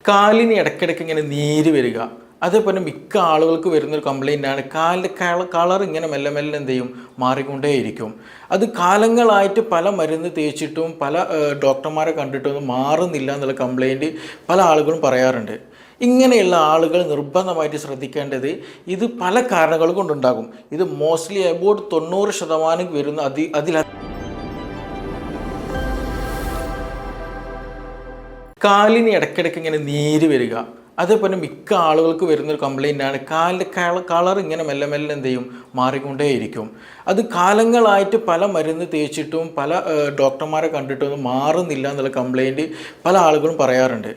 കാലിന് ഇടയ്ക്കിടയ്ക്ക് ഇങ്ങനെ നീര് വരിക, അതേപോലെ മിക്ക ആളുകൾക്ക് വരുന്നൊരു കംപ്ലൈൻ്റാണ് കാലിൻ്റെ കളർ ഇങ്ങനെ മെല്ലെ മെല്ലെ എന്ത് ചെയ്യും, മാറിക്കൊണ്ടേയിരിക്കും. അത് കാലങ്ങളായിട്ട് പല മരുന്ന് തേച്ചിട്ടും പല ഡോക്ടർമാരെ കണ്ടിട്ടൊന്നും മാറുന്നില്ല എന്നുള്ള കംപ്ലൈൻറ്റ് പല ആളുകളും പറയാറുണ്ട്. ഇങ്ങനെയുള്ള ആളുകൾ നിർബന്ധമായിട്ട് ശ്രദ്ധിക്കേണ്ടത് ഇത് പല കാരണങ്ങൾ കൊണ്ടുണ്ടാകും. ഇത് മോസ്റ്റ്ലി അബൌട്ട് 90% വരുന്ന അതിൽ കാലിന് ഇടയ്ക്കിടയ്ക്ക് ഇങ്ങനെ നീര് വരിക, അതേപോലെ മിക്ക ആളുകൾക്ക് വരുന്നൊരു കംപ്ലൈൻ്റാണ് കാലിൻ്റെ കളർ ഇങ്ങനെ മെല്ലെ മെല്ലെ എന്ത് ചെയ്യും, മാറിക്കൊണ്ടേയിരിക്കും. അത് കാലങ്ങളായിട്ട് പല മരുന്ന് തേച്ചിട്ടും പല ഡോക്ടർമാരെ കണ്ടിട്ടൊന്നും മാറുന്നില്ല എന്നുള്ള കംപ്ലൈൻറ്റ് പല ആളുകളും പറയാറുണ്ട്.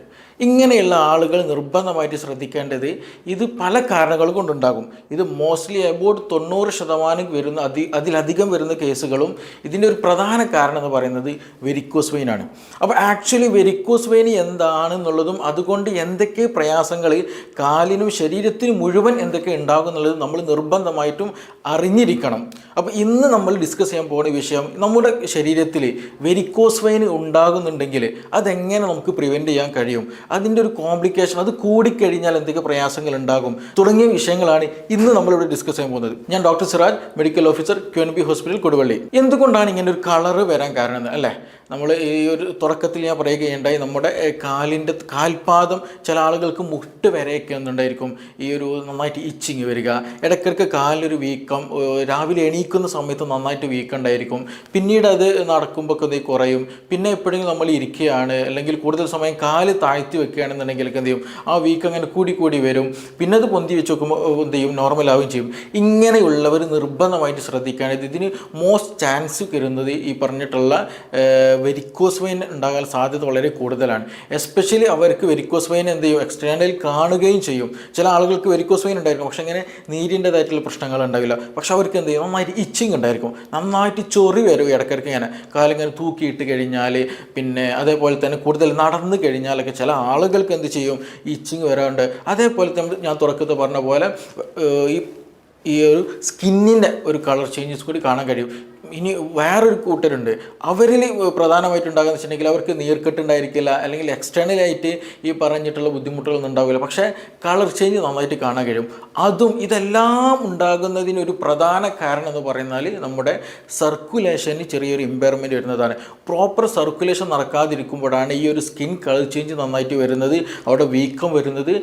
ഇങ്ങനെയുള്ള ആളുകൾ നിർബന്ധമായിട്ട് ശ്രദ്ധിക്കേണ്ടത് ഇത് പല കാരണങ്ങൾ കൊണ്ടുണ്ടാകും. ഇത് മോസ്റ്റ്ലി അബൌട്ട് 90% വരുന്ന അതിലധികം വരുന്ന കേസുകളും ഇതിൻ്റെ ഒരു പ്രധാന കാരണം എന്ന് പറയുന്നത് വെരിക്കോസ് വെയിൻ ആണ്. അപ്പോൾ ആക്ച്വലി വെരിക്കോസ് വെയിൻ എന്താണെന്നുള്ളതും അതുകൊണ്ട് എന്തൊക്കെ പ്രയാസങ്ങൾ കാലിനും ശരീരത്തിനും മുഴുവൻ എന്തൊക്കെ ഉണ്ടാകും എന്നുള്ളത് നമ്മൾ നിർബന്ധമായിട്ടും അറിഞ്ഞിരിക്കണം. അപ്പോൾ ഇന്ന് നമ്മൾ ഡിസ്കസ് ചെയ്യാൻ പോകുന്ന വിഷയം, നമ്മുടെ ശരീരത്തിൽ വെരിക്കോസ് വെയിൻ ഉണ്ടാകുന്നുണ്ടെങ്കിൽ അതെങ്ങനെ നമുക്ക് പ്രിവെൻറ്റ് ചെയ്യാൻ കഴിയും, അതിൻ്റെ ഒരു കോംപ്ലിക്കേഷൻ, അത് കൂടിക്കഴിഞ്ഞാൽ എന്തൊക്കെ പ്രയാസങ്ങൾ ഉണ്ടാകും തുടങ്ങിയ വിഷയങ്ങളാണ് ഇന്ന് നമ്മളിവിടെ ഡിസ്കസ് ചെയ്യാൻ പോകുന്നത്. ഞാൻ doctor Siraj, medical officer, QNB hospital, Koduvally. എന്തുകൊണ്ടാണ് ഇങ്ങനെ ഒരു കളറ് വരാൻ കാരണം അല്ലേ? നമ്മൾ ഈ ഒരു തുടക്കത്തിൽ ഞാൻ പറയുകയുണ്ടായി, നമ്മുടെ കാലിൻ്റെ കാൽപാദം ചില ആളുകൾക്ക് മുട്ട് വരെയൊക്കെ ഒന്നുണ്ടായിരിക്കും ഈ ഒരു നന്നായിട്ട് ഇച്ചിങ് വരിക, ഇടയ്ക്കിടയ്ക്ക് കാലിലൊരു വീക്കം, രാവിലെ എണീക്കുന്ന സമയത്ത് നന്നായിട്ട് വീക്കമുണ്ടായിരിക്കും, പിന്നീട് അത് നടക്കുമ്പോൾ ഒക്കെ ഇത് കുറയും, പിന്നെ എപ്പോഴെങ്കിലും നമ്മൾ ഇരിക്കുകയാണ് അല്ലെങ്കിൽ കൂടുതൽ സമയം കാല് താഴ്ത്തി വെക്കുകയാണെന്നുണ്ടെങ്കിൽ എന്ത് ചെയ്യും, ആ വീക്കം അങ്ങനെ കൂടി വരും, പിന്നെ അത് പൊന്തി വെച്ച് നോക്കുമ്പോൾ എന്ത് ചെയ്യും, നോർമലാവുകയും ചെയ്യും. ഇങ്ങനെയുള്ളവർ നിർബന്ധമായിട്ട് ശ്രദ്ധിക്കുകയാണെങ്കിൽ ഇതിന് മോസ്റ്റ് ചാൻസ് വരുന്നത് ഈ പറഞ്ഞിട്ടുള്ള വെരിക്കോസ് വെയിൻ ഉണ്ടാകാൻ സാധ്യത വളരെ കൂടുതലാണ്. എസ്പെഷ്യലി അവർക്ക് വെരിക്കോസ് വെയിൻ എന്ത് ചെയ്യും, എക്സ്റ്റേണലിൽ കാണുകയും ചെയ്യും. ചില ആളുകൾക്ക് വെരിക്കോസ് വെയിൻ ഉണ്ടായിരിക്കും, പക്ഷേ ഇങ്ങനെ നീരിൻ്റെതായിട്ടുള്ള പ്രശ്നങ്ങൾ ഉണ്ടാവില്ല, പക്ഷെ അവർക്ക് എന്ത് ചെയ്യും, നന്നായിട്ട് ഇച്ചിങ് ഉണ്ടായിരിക്കും, നന്നായിട്ട് ചൊറി വരും ഇടയ്ക്കിടയ്ക്ക് ഇങ്ങനെ കാലിങ്ങനെ തൂക്കിയിട്ട് കഴിഞ്ഞാൽ, പിന്നെ അതേപോലെ തന്നെ കൂടുതൽ നടന്നു കഴിഞ്ഞാലൊക്കെ ചില ആളുകൾക്ക് എന്ത് ചെയ്യും, ഇച്ചിങ് വരാറുണ്ട്. അതേപോലെ തന്നെ ഞാൻ തുടക്കത്തിൽ പറഞ്ഞ പോലെ ഈ ഒരു സ്കിന്നിൻ്റെ ഒരു കളർ ചേഞ്ചസ് കൂടി കാണാൻ കഴിയും. ഇനി വേറൊരു കൂട്ടരുണ്ട്, അവരിൽ പ്രധാനമായിട്ടുണ്ടാകുന്ന വെച്ചിട്ടുണ്ടെങ്കിൽ അവർക്ക് നീർക്കെട്ടുണ്ടായിരിക്കില്ല, അല്ലെങ്കിൽ എക്സ്റ്റേണലായിട്ട് ഈ പറഞ്ഞിട്ടുള്ള ബുദ്ധിമുട്ടുകളൊന്നും ഉണ്ടാവില്ല, പക്ഷേ കളർ ചേഞ്ച് നന്നായിട്ട് കാണാൻ കഴിയും. ഇതെല്ലാം ഉണ്ടാകുന്നതിനൊരു പ്രധാന കാരണം എന്ന് പറയുന്നാൽ നമ്മുടെ സർക്കുലേഷന് ചെറിയൊരു ഇമ്പയർമെൻറ്റ് വരുന്നതാണ്. പ്രോപ്പർ സർക്കുലേഷൻ നടക്കാതിരിക്കുമ്പോഴാണ് ഈ ഒരു സ്കിൻ കളർ ചേഞ്ച് നന്നായിട്ട് വരുന്നത്, അവിടെ വീക്കം വരുന്നത്,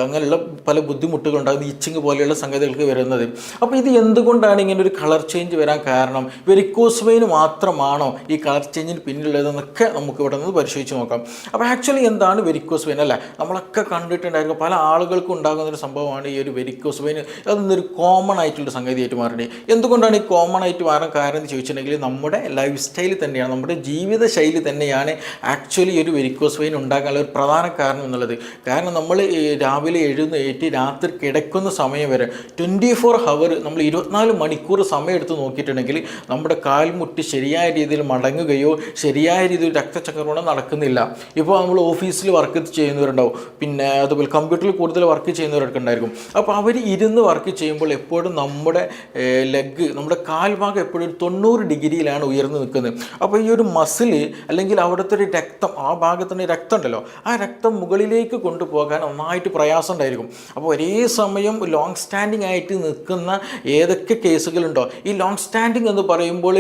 അങ്ങനെയുള്ള പല ബുദ്ധിമുട്ടുകളുണ്ടാകുന്നത്, ഇച്ചിങ് പോലെയുള്ള സംഗതികൾക്ക് വരുന്നത്. അപ്പോൾ ഇത് എന്തുകൊണ്ടാണ് ഇങ്ങനെ ഒരു കളർ ചേഞ്ച് വരാൻ കാരണം? വെരിക്കോസ് വെയിൻ മാത്രമാണോ ഈ കളർ ചേഞ്ചിന് പിന്നിലുള്ളതെന്നൊക്കെ നമുക്ക് ഇവിടെ നിന്ന് പരിശോധിച്ച് നോക്കാം. അപ്പോൾ ആക്ച്വലി എന്താണ് വെരിക്കോസ് വെയിൻ അല്ലേ? നമ്മളൊക്കെ കണ്ടിട്ടുണ്ടായിരിക്കും, പല ആളുകൾക്കും ഉണ്ടാകുന്നൊരു സംഭവമാണ് ഈ ഒരു വെരിക്കോസ് വെയിൻ. അതൊന്നൊരു കോമൺ ആയിട്ടുള്ള സംഗതിയായിട്ട് മാറേണ്ടത്. എന്തുകൊണ്ടാണ് ഈ കോമൺ ആയിട്ട് മാറാൻ കാരണം എന്ന് ചോദിച്ചിട്ടുണ്ടെങ്കിൽ നമ്മുടെ ലൈഫ് സ്റ്റൈൽ തന്നെയാണ്, നമ്മുടെ ജീവിതശൈലി തന്നെയാണ് ആക്ച്വലി ഒരു വെരിക്കോസ് വെയിൻ ഉണ്ടാകാനുള്ള ഒരു പ്രധാന കാരണം എന്നുള്ളത്. കാരണം നമ്മൾ രാവിലെ എഴുന്നേറ്റ് രാത്രി കിടക്കുന്ന സമയം വരെ 24 hour നമ്മൾ 24 മണിക്കൂർ സമയം എടുത്ത് നോക്കിയിട്ടുണ്ടെങ്കിൽ നമ്മുടെ കാൽമുട്ടി ശരിയായ രീതിയിൽ മടങ്ങുകയോ ശരിയായ രീതിയിൽ രക്തചക്രമണം നടക്കുന്നില്ല. ഇപ്പോൾ നമ്മൾ ഓഫീസിൽ വർക്ക് ചെയ്യുന്നവരുണ്ടാവും, പിന്നെ അതുപോലെ കമ്പ്യൂട്ടറിൽ കൂടുതൽ വർക്ക് ചെയ്യുന്നവരൊക്കെ ഉണ്ടായിരിക്കും. അപ്പോൾ അവർ ഇരുന്ന് വർക്ക് ചെയ്യുമ്പോൾ എപ്പോഴും നമ്മുടെ ലെഗ്, നമ്മുടെ കാൽഭാഗം എപ്പോഴും 90 ഡിഗ്രിയിലാണ് ഉയർന്നു നിൽക്കുന്നത്. അപ്പോൾ ഈ ഒരു മസിൽ അല്ലെങ്കിൽ അവിടുത്തെ ഒരു രക്തം, ആ ഭാഗത്തുള്ള രക്തം ഉണ്ടല്ലോ, ആ രക്തം മുകളിലേക്ക് കൊണ്ടുപോകാൻ നന്നായിട്ട് പ്രയാസം ഉണ്ടായിരിക്കും. അപ്പോൾ ഒരേ സമയം ലോങ് സ്റ്റാൻഡിങ് ആയിട്ട് നിൽക്കുന്ന ഏതൊക്കെ കേസുകളുണ്ടോ, ഈ ലോങ് സ്റ്റാൻഡിങ് എന്ന് പറയുമ്പോൾ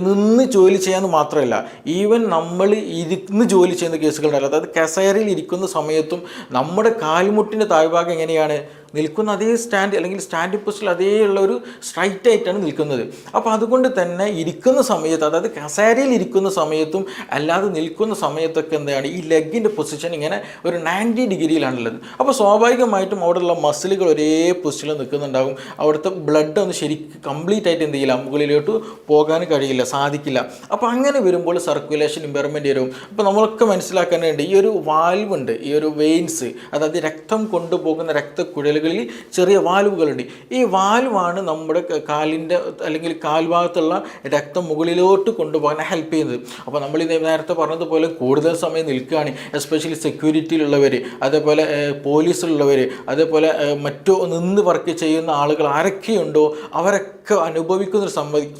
നിന്ന് ജോലി ചെയ്യാന്ന് മാത്രമല്ല, ഈവൻ നമ്മൾ ഇരുന്ന് ജോലി ചെയ്യുന്ന കേസുകളുണ്ടല്ലോ, അതായത് കസേരയിൽ ഇരിക്കുന്ന സമയത്തും നമ്മുടെ കാൽമുട്ടിൻ്റെ താഴ്ഭാഗം എങ്ങനെയാണ് നിൽക്കുന്ന, അതേ സ്റ്റാൻഡ് അല്ലെങ്കിൽ സ്റ്റാൻഡിംഗ് പൊസിഷനിൽ അതേ ഉള്ള ഒരു സ്ട്രൈറ്റ് ആയിട്ടാണ് നിൽക്കുന്നത്. അപ്പോൾ അതുകൊണ്ട് തന്നെ ഇരിക്കുന്ന സമയത്ത്, അതായത് കസേരയിൽ ഇരിക്കുന്ന സമയത്തും അല്ലാതെ നിൽക്കുന്ന സമയത്തൊക്കെ എന്താണ് ഈ ലെഗിൻ്റെ പൊസിഷൻ ഇങ്ങനെ ഒരു 90 ഡിഗ്രിയിലാണുള്ളത്. അപ്പോൾ സ്വാഭാവികമായിട്ടും അവിടെയുള്ള മസിലുകൾ ഒരേ പൊസിഷനിൽ നിൽക്കുന്നുണ്ടാകും. അവിടുത്തെ ബ്ലഡ് ഒന്ന് ശരിക്കും കംപ്ലീറ്റ് ആയിട്ട് എന്ത് ചെയ്യില്ല, മുകളിലോട്ട് പോകാൻ കഴിയില്ല, സാധിക്കില്ല. അപ്പോൾ അങ്ങനെ വരുമ്പോൾ സർക്കുലേഷൻ ഇമ്പയർമെൻറ്റ് വരും. അപ്പോൾ നമ്മളൊക്കെ മനസ്സിലാക്കാനുണ്ട്, ഈ ഒരു വാൽവ് ഉണ്ട്, ഈ ഒരു വെയിൻസ്, അതായത് രക്തം കൊണ്ടുപോകുന്ന രക്തക്കുഴൽ വിരലുകളിൽ ചെറിയ വാൽവുകളുണ്ട്. ഈ വാൽവാണ് നമ്മുടെ കാലിൻ്റെ അല്ലെങ്കിൽ കാൽഭാഗത്തുള്ള രക്തം മുകളിലോട്ട് കൊണ്ടുപോകാൻ ഹെൽപ്പ് ചെയ്യുന്നത്. അപ്പോൾ നമ്മൾ നേരത്തെ പറഞ്ഞതുപോലെ കൂടുതൽ സമയം നിൽക്കുകയാണ്, എസ്പെഷ്യലി സെക്യൂരിറ്റിയിലുള്ളവർ, അതേപോലെ പോലീസിലുള്ളവർ, അതേപോലെ മറ്റു നിന്ന് വർക്ക് ചെയ്യുന്ന ആളുകൾ ആരൊക്കെയുണ്ടോ അവരൊക്കെ അനുഭവിക്കുന്നൊരു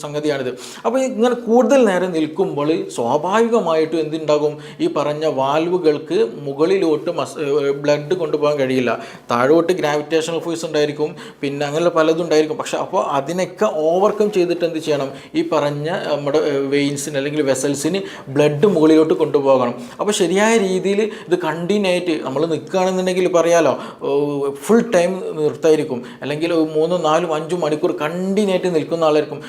സംഗതിയാണിത്. അപ്പോൾ ഇങ്ങനെ കൂടുതൽ നേരം നിൽക്കുമ്പോൾ സ്വാഭാവികമായിട്ടും എന്തുണ്ടാകും, ഈ പറഞ്ഞ വാൽവുകൾക്ക് മുകളിലോട്ട് ബ്ലഡ് കൊണ്ടുപോകാൻ കഴിയില്ല. താഴോട്ട് ഗ്രാവിറ്റേഷണൽ ഫോഴ്സ് ഉണ്ടായിരിക്കും, പിന്നെ അങ്ങനെ പലതും ഉണ്ടായിരിക്കും. പക്ഷെ അപ്പോൾ അതിനൊക്കെ ഓവർകം ചെയ്തിട്ട് എന്ത് ചെയ്യണം, ഈ പറഞ്ഞ നമ്മുടെ വെയിൻസിന് അല്ലെങ്കിൽ വെസൽസിന് ബ്ലഡ് മുകളിലോട്ട് കൊണ്ടുപോകണം. അപ്പോൾ ശരിയായ രീതിയിൽ ഇത് കണ്ടിന്യൂ ആയിട്ട് നമ്മൾ നിൽക്കുകയാണെന്നുണ്ടെങ്കിൽ പറയാലോ ഫുൾ ടൈം നിർത്തായിരിക്കും, അല്ലെങ്കിൽ 3, 4, 5 മണിക്കൂർ കണ്ടിന്യൂ ആയിട്ട് നിൽക്കുന്ന ആളായിരിക്കും.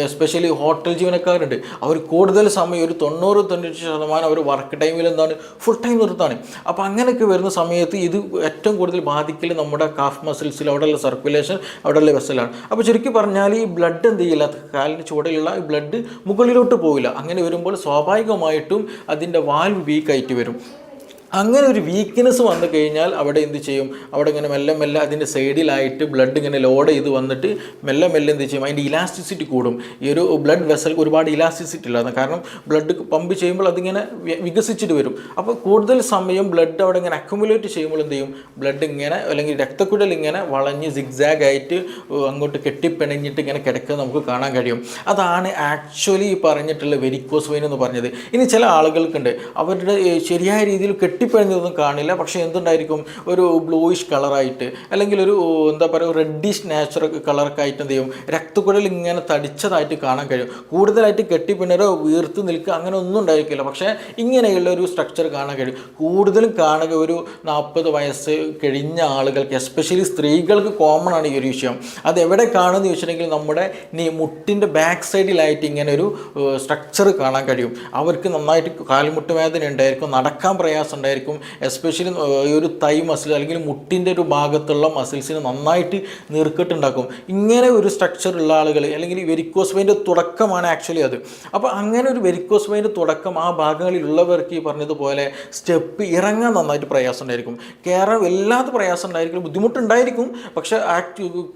എസ്പെഷ്യലി ഹോട്ടൽ ജീവനക്കാരുണ്ട്, അവർ കൂടുതൽ സമയം ഒരു 90-90% അവർ വർക്ക് ടൈമിൽ എന്താണ് ഫുൾ ടൈം നിർത്താണ്. അപ്പോൾ അങ്ങനെയൊക്കെ വരുന്ന സമയത്ത് ഇത് ഏറ്റവും കൂടുതൽ ബാധിക്കൽ നമ്മുടെ കാഫ് മസിൽസിൽ, അവിടെയുള്ള സർക്കുലേഷൻ, അവിടെയുള്ള വെസലാണ്. അപ്പോൾ ചുരുക്കി പറഞ്ഞാൽ ഈ ബ്ലഡ് എന്ത് ചെയ്യില്ല, കാലിന് ചുവടെയുള്ള ഈ ബ്ലഡ് മുകളിലോട്ട് പോവില്ല. അങ്ങനെ വരുമ്പോൾ സ്വാഭാവികമായിട്ടും അതിൻ്റെ വാൽവ് വീക്കായിട്ട് വരും. അങ്ങനെ ഒരു വീക്ക്നെസ് വന്നു കഴിഞ്ഞാൽ അവിടെ എന്ത് ചെയ്യും, അവിടെ ഇങ്ങനെ മെല്ലെ മെല്ലെ അതിൻ്റെ സൈഡിലായിട്ട് ബ്ലഡ് ഇങ്ങനെ ലോഡ് ചെയ്ത് വന്നിട്ട് മെല്ലെ മെല്ലെ എന്ത് ചെയ്യും, അതിൻ്റെ ഇലാസ്റ്റിസിറ്റി കൂടും. ഈ ഒരു ബ്ലഡ് വെസൽ ഒരുപാട് ഇലാസ്റ്റിസിറ്റി ഇല്ലാതെ, കാരണം ബ്ലഡ് പമ്പ് ചെയ്യുമ്പോൾ അതിങ്ങനെ വികസിച്ചിട്ട് വരും. അപ്പോൾ കൂടുതൽ സമയം ബ്ലഡ് അവിടെ ഇങ്ങനെ അക്യുമുലേറ്റ് ചെയ്യുമ്പോൾ എന്ത് ചെയ്യും, ബ്ലഡ് ഇങ്ങനെ അല്ലെങ്കിൽ രക്തക്കുഴൽ ഇങ്ങനെ വളഞ്ഞ് സിഗ്സാഗ് ആയിട്ട് അങ്ങോട്ട് കെട്ടിപ്പിണഞ്ഞിട്ട് ഇങ്ങനെ കിടക്കുക നമുക്ക് കാണാൻ കഴിയും. അതാണ് ആക്ച്വലി ഈ പറഞ്ഞിട്ടുള്ള വെരിക്കോസ് വെയിൻ എന്ന് പറഞ്ഞത്. ഇനി ചില ആളുകൾക്കുണ്ട്, അവരുടെ ശരിയായ രീതിയിൽ കെട്ടിപ്പിഴഞ്ഞതൊന്നും കാണില്ല, പക്ഷേ എന്തുണ്ടായിരിക്കും, ഒരു ബ്ലൂയിഷ് കളറായിട്ട് അല്ലെങ്കിൽ ഒരു എന്താ പറയുക റെഡിഷ് നാച്ചുറൽ കളറൊക്കെ ആയിട്ട് എന്ത് ചെയ്യും, രക്തക്കുഴൽ ഇങ്ങനെ തടിച്ചതായിട്ട് കാണാൻ കഴിയും. കൂടുതലായിട്ട് കെട്ടിപ്പിണരോ വീർത്ത് നിൽക്കുക അങ്ങനെ ഒന്നും ഉണ്ടായിരിക്കില്ല, പക്ഷേ ഇങ്ങനെയുള്ള ഒരു സ്ട്രക്ചർ കാണാൻ കഴിയും. കൂടുതലും കാണുക ഒരു 40 വയസ്സ് കഴിഞ്ഞ ആളുകൾക്ക്, എസ്പെഷ്യലി സ്ത്രീകൾക്ക് കോമൺ ആണ് ഈ ഒരു വിഷയം. അത് എവിടെ കാണുമെന്ന് ചോദിച്ചിട്ടുണ്ടെങ്കിൽ നമ്മുടെ മുട്ടിൻ്റെ ബാക്ക് സൈഡിലായിട്ട് ഇങ്ങനെ ഒരു സ്ട്രക്ചർ കാണാൻ കഴിയും. അവർക്ക് നന്നായിട്ട് കാൽമുട്ട് വേദന ഉണ്ടായിരിക്കും, നടക്കാൻ പ്രയാസം ഉണ്ടായിരിക്കും, എസ്പെഷ്യലി ഈ ഒരു തൈ മസിൽ അല്ലെങ്കിൽ മുട്ടിൻ്റെ ഒരു ഭാഗത്തുള്ള മസിൽസിന് നന്നായിട്ട് നീർക്കെട്ടുണ്ടാക്കും. ഇങ്ങനെ ഒരു സ്ട്രക്ചർ ഉള്ള ആളുകൾ അല്ലെങ്കിൽ വെരിക്കോസ് വെയിൻ്റെ തുടക്കമാണ് ആക്ച്വലി അത്. അപ്പോൾ അങ്ങനെ ഒരു വെരിക്കോസ് വെയിൻ്റെ തുടക്കം ആ ഭാഗങ്ങളിലുള്ളവർക്ക് ഈ പറഞ്ഞതുപോലെ സ്റ്റെപ്പ് ഇറങ്ങാൻ നന്നായിട്ട് പ്രയാസം ഉണ്ടായിരിക്കും. കയറാൻ വല്ലാത്ത പ്രയാസം ഉണ്ടായിരിക്കും, ബുദ്ധിമുട്ടുണ്ടായിരിക്കും, പക്ഷേ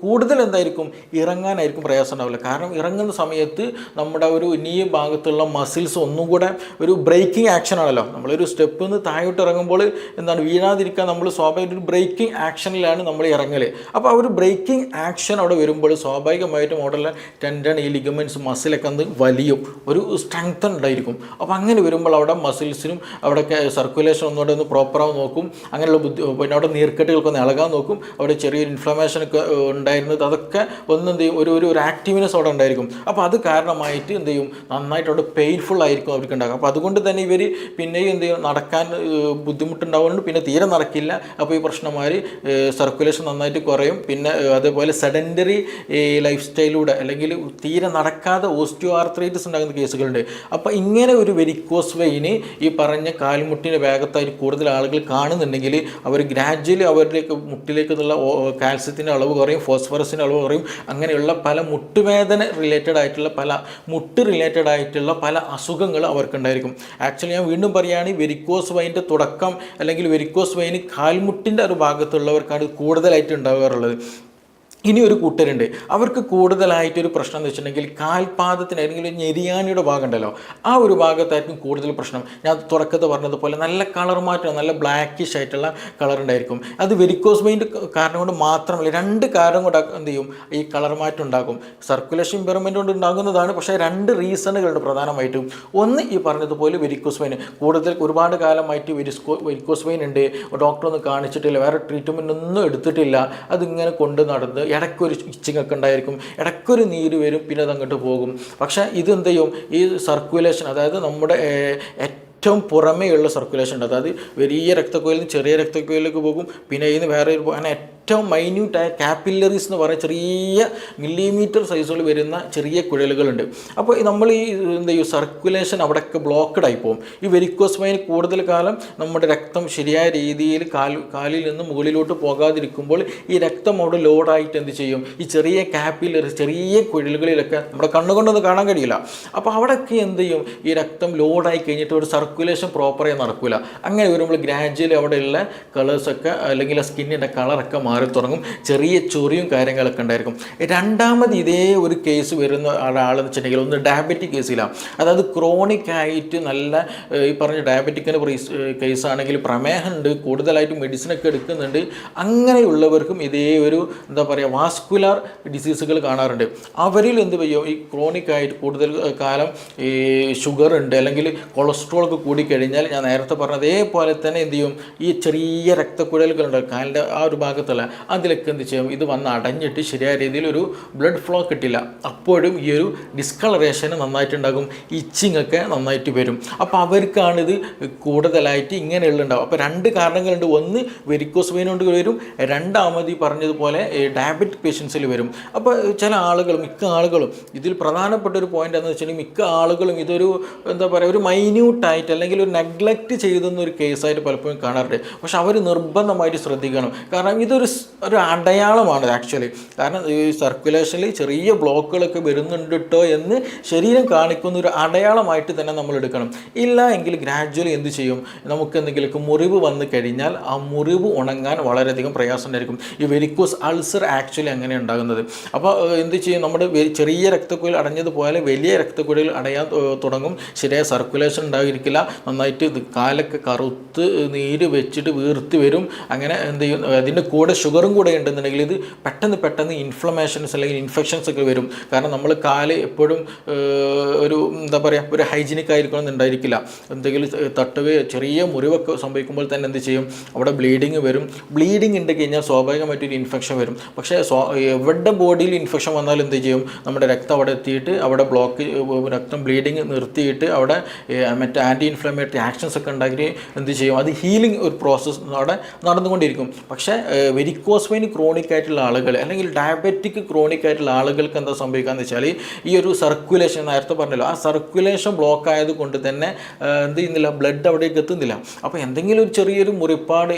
കൂടുതൽ എന്തായിരിക്കും, ഇറങ്ങാനായിരിക്കും പ്രയാസം ഉണ്ടാവില്ല. കാരണം ഇറങ്ങുന്ന സമയത്ത് നമ്മുടെ ഒരു നീ ഭാഗത്തുള്ള മസിൽസ് ഒന്നും കൂടെ ഒരു ബ്രേക്കിംഗ് ആക്ഷൻ ആണല്ലോ. നമ്മളൊരു സ്റ്റെപ്പിൽ നിന്ന് താഴോട്ട് ഇറങ്ങുമ്പോൾ എന്താണ് വീഴാതിരിക്കാൻ നമ്മൾ സ്വാഭാവിക ഒരു ബ്രേക്കിംഗ് ആക്ഷനിലാണ് നമ്മൾ ഇറങ്ങൽ. അപ്പോൾ ആ ഒരു ബ്രേക്കിംഗ് ആക്ഷൻ അവിടെ വരുമ്പോൾ സ്വാഭാവികമായിട്ടും അവിടെയുള്ള ടെൻഡൺ, ഈ ലിഗമെൻറ്റ്സ്, മസിലൊക്കെ ഒന്ന് വലിയും, ഒരു സ്ട്രെങ്തൻ ഉണ്ടായിരിക്കും. അപ്പോൾ അങ്ങനെ വരുമ്പോൾ അവിടെ മസിൽസിനും അവിടെയൊക്കെ സർക്കുലേഷൻ ഒന്നുകൂടെ ഒന്ന് പ്രോപ്പറായി നോക്കും. അങ്ങനെയുള്ള പിന്നെ അവിടെ നീർക്കെട്ടുകൾക്ക് ഒന്ന് ഇളകാൻ നോക്കും. അവിടെ ചെറിയൊരു ഇൻഫ്ലമേഷനൊക്കെ ഉണ്ടായിരുന്നത് അതൊക്കെ ഒന്ന് എന്ത് ചെയ്യും, ഒരു ആക്റ്റീവ്നെസ് അവിടെ ഉണ്ടായിരിക്കും. അപ്പോൾ അത് കാരണമായിട്ട് എന്ത് ചെയ്യും, നന്നായിട്ട് അവിടെ പെയിൻഫുൾ ആയിരിക്കും അവർക്ക് ഉണ്ടാകും. അപ്പോൾ അതുകൊണ്ട് തന്നെ ഇവർ പിന്നെയും എന്ത് ചെയ്യും, നടക്കാൻ ബുദ്ധിമുട്ടുണ്ടാവുന്നുണ്ട്, പിന്നെ തീരെ നടക്കില്ല. അപ്പോൾ ഈ പ്രശ്നമാർ സർക്കുലേഷൻ നന്നായിട്ട് കുറയും. പിന്നെ അതേപോലെ സെഡൻറ്ററി ലൈഫ് സ്റ്റൈലിലൂടെ അല്ലെങ്കിൽ തീരെ നടക്കാതെ ഓസ്റ്റിയോ ആർത്രൈറ്റിസ് ഉണ്ടാകുന്ന കേസുകളുണ്ട്. അപ്പോൾ ഇങ്ങനെ ഒരു വെരിക്കോസ് വെയിന് ഈ പറഞ്ഞ കാൽമുട്ടിൻ്റെ ഭാഗത്തായിട്ട് കൂടുതൽ ആളുകൾ കാണുന്നുണ്ടെങ്കിൽ അവർ ഗ്രാജ്വലി അവരിലേക്ക് മുട്ടിലേക്ക് നിന്നുള്ള കാൽസ്യത്തിൻ്റെ അളവ് കുറയും, ഫോസ്ഫറസിൻ്റെ അളവ് കുറയും. അങ്ങനെയുള്ള പല മുട്ടുവേദന റിലേറ്റഡ് ആയിട്ടുള്ള മുട്ട് റിലേറ്റഡ് ആയിട്ടുള്ള പല അസുഖങ്ങൾ അവർക്കുണ്ടായിരിക്കും. ആക്ച്വലി ഞാൻ വീണ്ടും പറയുകയാണ്, വെരിക്കോസ് വെയിൻ്റെ തുടക്കം അല്ലെങ്കിൽ വെരിക്കോസ് വെയിന് കാൽമുട്ടിൻ്റെ ഒരു ഭാഗത്തുള്ളവർക്കാണ് കൂടുതലായിട്ട് ഉണ്ടാകാറുള്ളത്. ഇനി ഒരു കൂട്ടരുണ്ട്, അവർക്ക് കൂടുതലായിട്ടൊരു പ്രശ്നം എന്ന് വെച്ചിട്ടുണ്ടെങ്കിൽ കാൽപാദത്തിന് അല്ലെങ്കിൽ ഞെരിയാണിയുടെ ഭാഗം ഉണ്ടല്ലോ, ആ ഒരു ഭാഗത്തായിരിക്കും കൂടുതൽ പ്രശ്നം. ഞാൻ തുടക്കത്തിൽ പറഞ്ഞതുപോലെ നല്ല കളർ മാറ്റം, നല്ല ബ്ലാക്കിഷ് ആയിട്ടുള്ള കളർ ഉണ്ടായിരിക്കും. അത് വെരിക്കോസ് വെയിൻ്റെ കാരണം കൊണ്ട് മാത്രമല്ല, 2 കാരണം കൊണ്ട് എന്ത് ചെയ്യും, ഈ കളർ മാറ്റം ഉണ്ടാകും. സർക്കുലേഷൻ ഇമ്പയർമെൻറ്റ് കൊണ്ട് ഉണ്ടാകുന്നതാണ്, പക്ഷേ 2 റീസണുകളുണ്ട് പ്രധാനമായിട്ടും. ഒന്ന് ഈ പറഞ്ഞതുപോലെ വെരിക്കോസ് വെയിൻ കൂടുതൽ ഒരുപാട് കാലമായിട്ട് വെരിക്കോസ് വെയിൻ ഉണ്ട്, ഡോക്ടറൊന്നും കാണിച്ചിട്ടില്ല, വേറെ ട്രീറ്റ്മെൻ്റ് ഒന്നും എടുത്തിട്ടില്ല, അതിങ്ങനെ കൊണ്ട് നടന്ന് ഇടയ്ക്കൊരു ഇച്ചിങ് ഒക്കെ ഉണ്ടായിരിക്കും, ഇടയ്ക്കൊരു നീര് വരും, പിന്നെ അതങ്ങോട്ട് പോകും. പക്ഷേ ഇത് എന്ത് ചെയ്യും, ഈ സർക്കുലേഷൻ അതായത് നമ്മുടെ ഏറ്റവും പുറമേയുള്ള സർക്കുലേഷൻ ഉണ്ട്, അതായത് വലിയ രക്തക്കുഴലിൽ നിന്ന് ചെറിയ രക്തക്കുഴലിലേക്ക് പോകും, പിന്നെ ഇതിന് വേറെ അങ്ങനെ ഏറ്റവും മൈന്യൂട്ടായ കാപ്പില്ലറീസ് എന്ന് പറയുന്ന ചെറിയ മില്ലിമീറ്റർ സൈസുകൾ വരുന്ന ചെറിയ കുഴലുകളുണ്ട്. അപ്പോൾ നമ്മൾ ഈ എന്ത് ചെയ്യും, സർക്കുലേഷൻ അവിടെയൊക്കെ ബ്ലോക്കഡായി പോകും. ഈ വെരിക്കോസ് വെയിൻ കൂടുതൽ കാലം നമ്മുടെ രക്തം ശരിയായ രീതിയിൽ കാലിൽ നിന്ന് മുകളിലോട്ട് പോകാതിരിക്കുമ്പോൾ ഈ രക്തം അവിടെ ലോഡായിട്ട് എന്ത് ചെയ്യും, ഈ ചെറിയ കാപ്പില്ലറീസ് ചെറിയ കുഴലുകളിലൊക്കെ നമ്മുടെ കണ്ണുകൊണ്ടൊന്നും കാണാൻ കഴിയില്ല. അപ്പോൾ അവിടെയൊക്കെ എന്ത് ചെയ്യും, ഈ രക്തം ലോഡായി കഴിഞ്ഞിട്ട് ഒരു സർക്കുലേഷൻ പ്രോപ്പറായി നടക്കില്ല. അങ്ങനെ വരുമ്പോൾ ഗ്രാജ്വലി അവിടെയുള്ള കളേഴ്സൊക്കെ അല്ലെങ്കിൽ ആ സ്കിന്നിൻ്റെ കളറൊക്കെ മാറി മാറി തുടങ്ങും, ചെറിയ ചൊറിയും കാര്യങ്ങളൊക്കെ ഉണ്ടായിരിക്കും. രണ്ടാമത് ഇതേ ഒരു കേസ് വരുന്ന ആളെന്ന് വെച്ചിട്ടുണ്ടെങ്കിൽ ഒന്ന് ഡയബറ്റിക് കേസിലാണ്. അതായത് ക്രോണിക് ആയിട്ട് നല്ല ഈ പറഞ്ഞ ഡയബറ്റിക്കിൻ്റെ കേസാണെങ്കിൽ പ്രമേഹമുണ്ട്, കൂടുതലായിട്ട് മെഡിസിനൊക്കെ എടുക്കുന്നുണ്ട്, അങ്ങനെയുള്ളവർക്കും ഇതേ ഒരു എന്താ പറയുക വാസ്കുലാർ ഡിസീസുകൾ കാണാറുണ്ട്. അവരിൽ എന്ത് ചെയ്യും, ഈ ക്രോണിക് ആയിട്ട് കൂടുതൽ കാലം ഈ ഷുഗർ ഉണ്ട് അല്ലെങ്കിൽ കൊളസ്ട്രോൾ ഒക്കെ കൂടിക്കഴിഞ്ഞാൽ ഞാൻ നേരത്തെ പറഞ്ഞ അതേപോലെ തന്നെ എന്ത് ചെയ്യും, ഈ ചെറിയ രക്തക്കുഴലുകളുണ്ട് കാലിൻ്റെ ആ ഒരു ഭാഗത്തുള്ള അതിലൊക്കെ എന്ത് ചെയ്യും, ഇത് വന്ന് അടഞ്ഞിട്ട് ശരിയായ രീതിയിൽ ഒരു ബ്ലഡ് ഫ്ലോ കിട്ടില്ല. അപ്പോഴും ഈ ഒരു ഡിസ്കളറേഷൻ നന്നായിട്ടുണ്ടാകും, ഇച്ചിങ് ഒക്കെ നന്നായിട്ട് വരും. അപ്പോൾ അവർക്കാണിത് കൂടുതലായിട്ട് ഇങ്ങനെയുള്ളുണ്ടാവും. അപ്പോൾ രണ്ട് കാരണങ്ങളുണ്ട്. ഒന്ന് വെരിക്കോസ് വെയിൻ കൊണ്ട് വരും, രണ്ടാമത് ഈ പറഞ്ഞതുപോലെ ഡയബറ്റിക് പേഷ്യൻസിൽ വരും. അപ്പോൾ ചില ആളുകളും മിക്ക ആളുകളും ഇതിൽ പ്രധാനപ്പെട്ട ഒരു പോയിന്റ് എന്ന് വെച്ചിട്ടുണ്ടെങ്കിൽ മിക്ക ആളുകളും ഇതൊരു എന്താ പറയുക ഒരു മൈന്യൂട്ടായിട്ട് അല്ലെങ്കിൽ ഒരു നെഗ്ലക്റ്റ് ചെയ്തുന്ന ഒരു കേസായിട്ട് പലപ്പോഴും കാണാറുണ്ട്. പക്ഷെ അവർ നിർബന്ധമായിട്ട് ശ്രദ്ധിക്കണം. കാരണം ഇതൊരു അടയാളമാണ് ആക്ച്വലി. കാരണം ഈ സർക്കുലേഷനിൽ ചെറിയ ബ്ലോക്കുകളൊക്കെ വരുന്നുണ്ട് കേട്ടോ എന്ന് ശരീരം കാണിക്കുന്ന ഒരു അടയാളമായിട്ട് തന്നെ നമ്മൾ എടുക്കണം. ഇല്ല എങ്കിൽ ഗ്രാജ്വലി എന്ത് ചെയ്യും, നമുക്ക് എന്തെങ്കിലും മുറിവ് വന്നു കഴിഞ്ഞാൽ ആ മുറിവ് ഉണങ്ങാൻ വളരെയധികം പ്രയാസം ഉണ്ടായിരിക്കും. ഈ വെരിക്കോസ് അൾസർ ആക്ച്വലി അങ്ങനെ ഉണ്ടാകുന്നത്. അപ്പോൾ എന്ത് ചെയ്യും, നമ്മുടെ ചെറിയ രക്തക്കുഴൽ അടഞ്ഞതുപോലെ വലിയ രക്തക്കുഴൽ അടയാൻ തുടങ്ങും, ശരിയായ സർക്കുലേഷൻ ഉണ്ടായിരിക്കില്ല, നന്നായിട്ട് കാലൊക്കെ കറുത്ത് നീര് വെച്ചിട്ട് വീർത്ത് വരും. അങ്ങനെ എന്ത് ചെയ്യും, അതിൻ്റെ കൂടെ ഷുഗറും കൂടെ ഉണ്ടെന്നുണ്ടെങ്കിൽ ഇത് പെട്ടെന്ന് ഇൻഫ്ലമേഷൻസ് അല്ലെങ്കിൽ ഇൻഫെക്ഷൻസ് ഒക്കെ വരും. കാരണം നമ്മൾ കാല് എപ്പോഴും ഒരു എന്താ പറയുക ഒരു ഹൈജീനിക് ആയിരിക്കണം എന്നുണ്ടായിരിക്കില്ല. എന്തെങ്കിലും തട്ടുകയോ ചെറിയ മുറിവൊക്കെ സംഭവിക്കുമ്പോൾ തന്നെ എന്ത് ചെയ്യും, അവിടെ ബ്ലീഡിങ് വരും. ബ്ലീഡിങ് ഉണ്ട് കഴിഞ്ഞാൽ സ്വാഭാവികമായിട്ടൊരു ഇൻഫെക്ഷൻ വരും. പക്ഷേ എവിടെ ബോഡിയിൽ ഇൻഫെക്ഷൻ വന്നാൽ എന്ത് ചെയ്യും, നമ്മുടെ രക്തം അവിടെ എത്തിയിട്ട് അവിടെ രക്തം ബ്ലീഡിങ് നിർത്തിയിട്ട് അവിടെ മറ്റേ ആൻറ്റി ഇൻഫ്ലമേറ്ററി ആക്ഷൻസ് ഒക്കെ ഉണ്ടാക്കി എന്ത് ചെയ്യും, അത് ഹീലിംഗ് ഒരു പ്രോസസ്സ് അവിടെ നടന്നുകൊണ്ടിരിക്കും. പക്ഷേ വെരിക്കോസ് വെയിൻ ക്രോണിക് ആയിട്ടുള്ള ആളുകൾ അല്ലെങ്കിൽ ഡയബറ്റിക് ക്രോണിക് ആയിട്ടുള്ള ആളുകൾക്ക് എന്താ സംഭവിക്കാന്ന് വെച്ചാൽ ഈ ഒരു സർക്കുലേഷൻ നേരത്തെ പറഞ്ഞല്ലോ, ആ സർക്കുലേഷൻ ബ്ലോക്ക് ആയത് കൊണ്ട് തന്നെ എന്ത് ചെയ്യുന്നില്ല, ബ്ലഡ് അവിടേക്ക് എത്തുന്നില്ല. അപ്പോൾ എന്തെങ്കിലും ഒരു ചെറിയൊരു മുറിപ്പാട്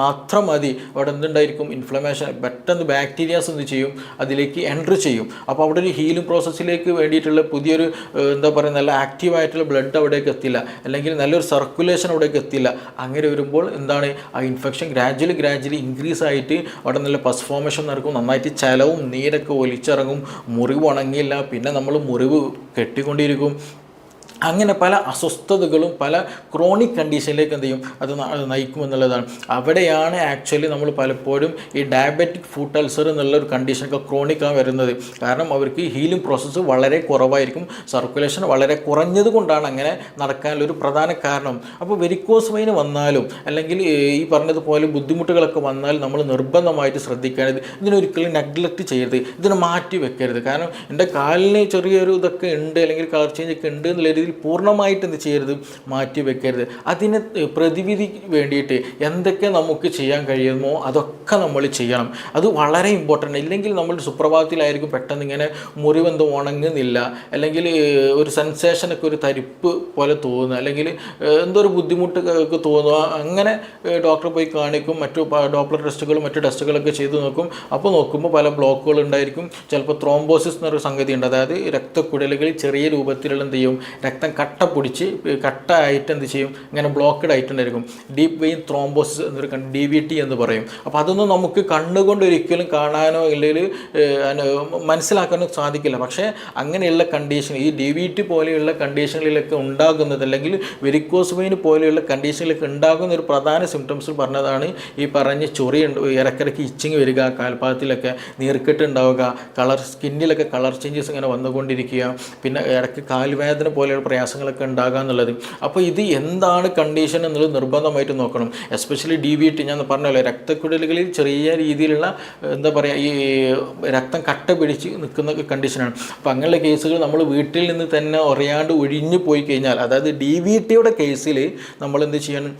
മാത്രം മതി, അവിടെ എന്തുണ്ടായിരിക്കും ഇൻഫ്ലമേഷൻ, പെട്ടെന്ന് ബാക്ടീരിയാസ് എന്ത് ചെയ്യും അതിലേക്ക് എൻട്രി ചെയ്യും. അപ്പോൾ അവിടെ ഒരു ഹീലിംഗ് പ്രോസസ്സിലേക്ക് വേണ്ടിയിട്ടുള്ള പുതിയൊരു എന്താ പറയുക നല്ല ആക്റ്റീവായിട്ടുള്ള ബ്ലഡ് അവിടേക്ക് എത്തില്ല, അല്ലെങ്കിൽ നല്ലൊരു സർക്കുലേഷൻ അവിടേക്ക് എത്തില്ല. അങ്ങനെ വരുമ്പോൾ എന്താണ്, ആ ഇൻഫെക്ഷൻ ഗ്രാജ്വലി ഇൻക്രീസ് ആയിട്ട് അവിടെ നല്ല പസ് ഫോർമേഷൻ നടക്കും, നന്നായിട്ട് ചലവും നീരൊക്കെ ഒലിച്ചിറങ്ങും, മുറിവ് ഉണങ്ങിയില്ല, പിന്നെ നമ്മൾ മുറിവ് കെട്ടിക്കൊണ്ടിരിക്കും. അങ്ങനെ പല അസ്വസ്ഥതകളും പല ക്രോണിക് കണ്ടീഷനിലേക്ക് എന്ത് ചെയ്യും അത് നയിക്കുമെന്നുള്ളതാണ്. അവിടെയാണ് ആക്ച്വലി നമ്മൾ പലപ്പോഴും ഈ ഡയബറ്റിക് ഫുട്ട് അൾസർ എന്നുള്ളൊരു കണ്ടീഷനൊക്കെ ക്രോണിക്കാണ് വരുന്നത്. കാരണം അവർക്ക് ഹീലിംഗ് പ്രോസസ്സ് വളരെ കുറവായിരിക്കും, സർക്കുലേഷൻ വളരെ കുറഞ്ഞത് കൊണ്ടാണ് അങ്ങനെ നടക്കാനുള്ളൊരു പ്രധാന കാരണം. അപ്പോൾ വെരിക്കോസ് വെയിൻ വന്നാലും അല്ലെങ്കിൽ ഈ പറഞ്ഞതുപോലെ ബുദ്ധിമുട്ടുകളൊക്കെ വന്നാൽ നമ്മൾ നിർബന്ധമായിട്ട് ശ്രദ്ധിക്കേണ്ടത് ഇതിനൊരിക്കലും നെഗ്ലക്റ്റ് ചെയ്യരുത്, ഇതിനെ മാറ്റി വെക്കരുത്. കാരണം എൻ്റെ കാലിന് ചെറിയൊരു ഇതൊക്കെ ഉണ്ട് അല്ലെങ്കിൽ കളർ ചേഞ്ച് ഒക്കെ ഉണ്ട് എന്നുള്ള രീതിയിൽ പൂർണ്ണമായിട്ട് എന്ത് ചെയ്യരുത്, മാറ്റി വെക്കരുത്. അതിന് പ്രതിവിധി വേണ്ടിയിട്ട് എന്തൊക്കെ നമുക്ക് ചെയ്യാൻ കഴിയുമോ അതൊക്കെ നമ്മൾ ചെയ്യണം. അത് വളരെ ഇമ്പോർട്ടൻ്റ്. ഇല്ലെങ്കിൽ നമ്മൾ സുപ്രഭാതത്തിലായിരിക്കും പെട്ടെന്ന് ഇങ്ങനെ മുറിവെന്തോ ഉണങ്ങുന്നില്ല, അല്ലെങ്കിൽ ഒരു സെൻസേഷനൊക്കെ ഒരു തരിപ്പ് പോലെ തോന്നുക, അല്ലെങ്കിൽ എന്തോ ഒരു ബുദ്ധിമുട്ട് തോന്നുക. അങ്ങനെ ഡോക്ടറെ പോയി കാണിക്കും, മറ്റു ഡോപ്ലർ ടെസ്റ്റുകളും മറ്റു ടെസ്റ്റുകളൊക്കെ ചെയ്ത് നോക്കും. അപ്പോൾ നോക്കുമ്പോൾ പല ബ്ലോക്കുകൾ ഉണ്ടായിരിക്കും. ചിലപ്പോൾ ത്രോംബോസിസ് എന്നൊരു സംഗതി ഉണ്ട്, അതായത് രക്തക്കുഴലുകളിൽ ചെറിയ രൂപത്തിലുള്ള എന്ത് ചെയ്യും രക്തം കട്ട പിടിച്ച് കട്ടായിട്ട് എന്ത് ചെയ്യും ഇങ്ങനെ ബ്ലോക്കഡ് ആയിട്ടുണ്ടായിരിക്കും. ഡീപ്പ് വെയിൻ ത്രോംബോസിസ് എന്നൊരു DVT എന്ന് പറയും. അപ്പോൾ അതൊന്നും നമുക്ക് കണ്ണുകൊണ്ട് ഒരിക്കലും കാണാനോ ഇല്ലെങ്കിൽ മനസ്സിലാക്കാനോ സാധിക്കില്ല. പക്ഷേ അങ്ങനെയുള്ള കണ്ടീഷൻ ഈ DVT പോലെയുള്ള കണ്ടീഷനുകളിലൊക്കെ ഉണ്ടാകുന്നത് അല്ലെങ്കിൽ വെരിക്കോസ് വെയിൻ പോലെയുള്ള കണ്ടീഷനിലൊക്കെ ഉണ്ടാകുന്ന ഒരു പ്രധാന സിംറ്റംസ് പറഞ്ഞതാണ് ഈ പറഞ്ഞ ചൊറി, ഇടയ്ക്കിടയ്ക്ക് ഇച്ചിങ് വരിക, കാൽപാദത്തിലൊക്കെ നീർക്കെട്ട് ഉണ്ടാവുക, സ്കിന്നിലൊക്കെ കളർ ചേഞ്ചസ് ഇങ്ങനെ വന്നുകൊണ്ടിരിക്കുക, പിന്നെ ഇടയ്ക്ക് കാൽവേദന പോലെയുള്ള പ്രയാസങ്ങളൊക്കെ ഉണ്ടാകുക എന്നുള്ളത്. അപ്പോൾ ഇത് എന്താണ് കണ്ടീഷൻ എന്നുള്ളത് നിർബന്ധമായിട്ട് നോക്കണം. എസ്പെഷ്യലി DVT ഞാൻ പറഞ്ഞല്ലോ, രക്തക്കുഴലുകളിൽ ചെറിയ രീതിയിലുള്ള എന്താ പറയുക ഈ രക്തം കട്ട പിടിച്ച് നിൽക്കുന്ന കണ്ടീഷനാണ്. അപ്പോൾ അങ്ങനെയുള്ള കേസുകൾ നമ്മൾ വീട്ടിൽ നിന്ന് തന്നെ അറിയാണ്ട് ഒഴിഞ്ഞു പോയി കഴിഞ്ഞാൽ, അതായത് DVTയുടെ കേസിൽ നമ്മൾ എന്ത് ചെയ്യണം,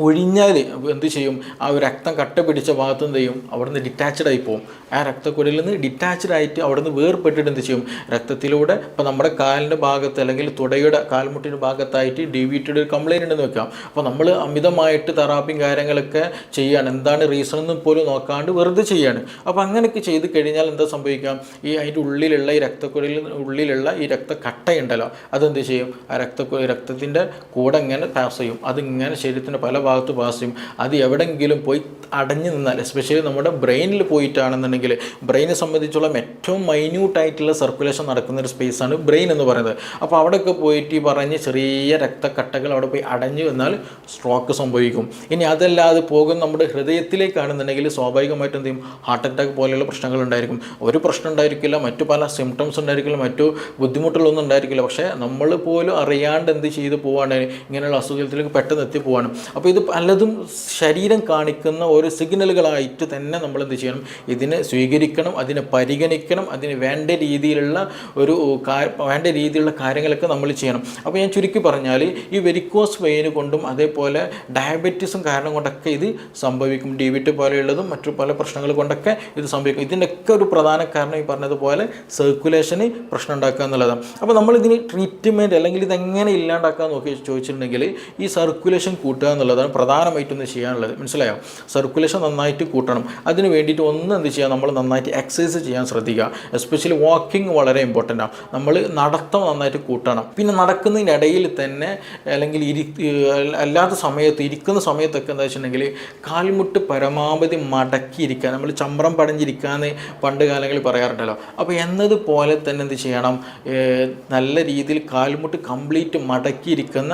ഒഴിഞ്ഞാൽ എന്ത് ചെയ്യും, ആ ഒരു രക്തം കട്ട പിടിച്ച ഭാഗത്ത് എന്ത് ചെയ്യും അവിടുന്ന് ഡിറ്റാച്ച്ഡ് ആയി പോകും. ആ രക്തക്കുഴലിൽ നിന്ന് ഡിറ്റാച്ച്ഡ് ആയിട്ട് അവിടുന്ന് വേർപെട്ടിട്ട് എന്ത് ചെയ്യും രക്തത്തിലൂടെ ഇപ്പോൾ നമ്മുടെ കാലിൻ്റെ ഭാഗത്ത് അല്ലെങ്കിൽ തുടയുടെ കാൽമുട്ടിൻ്റെ ഭാഗത്തായിട്ട് DVTയുടെ ഒരു കംപ്ലയിൻ്റ് ഉണ്ടെന്ന് വെക്കാം. അപ്പോൾ നമ്മൾ അമിതമായിട്ട് തെറാപ്പിയും കാര്യങ്ങളൊക്കെ ചെയ്യാണ്, എന്താണ് റീസൺ എന്ന് പോലും നോക്കാണ്ട് വെറുതെ ചെയ്യാണ്. അപ്പോൾ അങ്ങനെയൊക്കെ ചെയ്ത് കഴിഞ്ഞാൽ എന്താ സംഭവിക്കാം, ഈ അതിൻ്റെ ഉള്ളിലുള്ള ഈ രക്തക്കുഴലിൽ ഉള്ളിലുള്ള ഈ രക്തക്കട്ടയുണ്ടല്ലോ അതെന്ത് ചെയ്യും, ആ രക്തത്തിൻ്റെ കൂടെ ഇങ്ങനെ പാസ് ചെയ്യും, അതിങ്ങനെ ശരീരത്തിൻ്റെ പല ഭാഗത്ത് പാസ് ചെയ്യും. അത് എവിടെയെങ്കിലും പോയി അടഞ്ഞു നിന്നാൽ, എസ്പെഷ്യലി നമ്മുടെ ബ്രെയിനിൽ പോയിട്ടാണെന്നുണ്ടെങ്കിൽ, ബ്രെയിനെ സംബന്ധിച്ചുള്ള ഏറ്റവും മൈന്യൂട്ടായിട്ടുള്ള സർക്കുലേഷൻ നടക്കുന്ന ഒരു സ്പേസാണ് ബ്രെയിൻ എന്ന് പറയുന്നത്. അപ്പോൾ അവിടെയൊക്കെ പോയിട്ട് ഈ പറഞ്ഞ് ചെറിയ രക്തക്കട്ടകൾ അവിടെ പോയി അടഞ്ഞു വന്നാൽ സ്ട്രോക്ക് സംഭവിക്കും. ഇനി അതല്ലാതെ പോകുന്ന നമ്മുടെ ഹൃദയത്തിലേക്കാണെന്നുണ്ടെങ്കിൽ സ്വാഭാവികമായിട്ടും എന്ത് ചെയ്യും, ഹാർട്ട് അറ്റാക്ക് പോലെയുള്ള പ്രശ്നങ്ങൾ ഉണ്ടായിരിക്കും. ഒരു പ്രശ്നം ഉണ്ടായിരിക്കില്ല, മറ്റു പല സിംറ്റംസ് ഉണ്ടായിരിക്കില്ല, മറ്റു ബുദ്ധിമുട്ടുകളൊന്നും ഉണ്ടായിരിക്കില്ല. പക്ഷേ നമ്മൾ പോലും അറിയാണ്ട് എന്ത് ചെയ്ത് പോവാണ്, ഇങ്ങനെയുള്ള അസുഖത്തിലേക്ക് പെട്ടെന്ന് എത്തിപ്പോവാണ്. അപ്പോൾ ഇത് പലതും ശരീരം കാണിക്കുന്ന ഓരോ സിഗ്നലുകളായിട്ട് തന്നെ നമ്മൾ എന്ത് ചെയ്യണം, ഇതിനെ സ്വീകരിക്കണം, അതിനെ പരിഗണിക്കണം, അതിന് വേണ്ട രീതിയിലുള്ള കാര്യങ്ങളൊക്കെ നമ്മൾ ചെയ്യണം. അപ്പോൾ ഞാൻ ചുരുക്കി പറഞ്ഞാൽ ഈ വെരിക്കോസ് വെയിൻ കൊണ്ടും അതേപോലെ ഡയബറ്റീസും കാരണം കൊണ്ടൊക്കെ ഇത് സംഭവിക്കും. DVT പോലെയുള്ളതും മറ്റു പല പ്രശ്നങ്ങൾ കൊണ്ടൊക്കെ ഇത് സംഭവിക്കും. ഇതിൻ്റെയൊക്കെ ഒരു പ്രധാന കാരണം ഈ പറഞ്ഞതുപോലെ സർക്കുലേഷന് പ്രശ്നം ഉണ്ടാക്കുക എന്നുള്ളതാണ്. അപ്പോൾ നമ്മളിതിന് ട്രീറ്റ്മെൻറ്റ് അല്ലെങ്കിൽ ഇതെങ്ങനെ ഇല്ലാണ്ടാക്കാൻ നോക്കി ചോദിച്ചിട്ടുണ്ടെങ്കിൽ ഈ സർക്കുലേഷൻ കൂട്ടുക എന്നുള്ളതാണ് പ്രധാനമായിട്ടൊന്ന് ചെയ്യാനുള്ളത്. മനസ്സിലായോ? സർക്കുലേഷൻ നന്നായിട്ട് കൂട്ടണം. അതിന് വേണ്ടിയിട്ട് എന്ത് ചെയ്യുക, നമ്മൾ നന്നായിട്ട് എക്സസൈസ് ചെയ്യാൻ ശ്രദ്ധിക്കുക. എസ്പെഷ്യലി വാക്കിംഗ് വളരെ ഇമ്പോർട്ടൻ്റ് ആണ്. നമ്മൾ നടത്തം നന്നായിട്ട് കൂട്ടണം. പിന്നെ നടക്കുന്നതിനിടയിൽ തന്നെ അല്ലെങ്കിൽ അല്ലാത്ത സമയത്ത് ഇരിക്കുന്ന സമയത്തൊക്കെ എന്താ വെച്ചിട്ടുണ്ടെങ്കിൽ കാൽമുട്ട് പരമാവധി മടക്കിയിരിക്കുക. നമ്മൾ ചമ്രം പടഞ്ഞിരിക്കാന്ന് പണ്ട് കാലങ്ങളിൽ പറയാറുണ്ടല്ലോ. അപ്പോൾ എന്നതുപോലെ തന്നെ എന്ത് ചെയ്യണം, നല്ല രീതിയിൽ കാൽമുട്ട് കംപ്ലീറ്റ് മടക്കിയിരിക്കുന്ന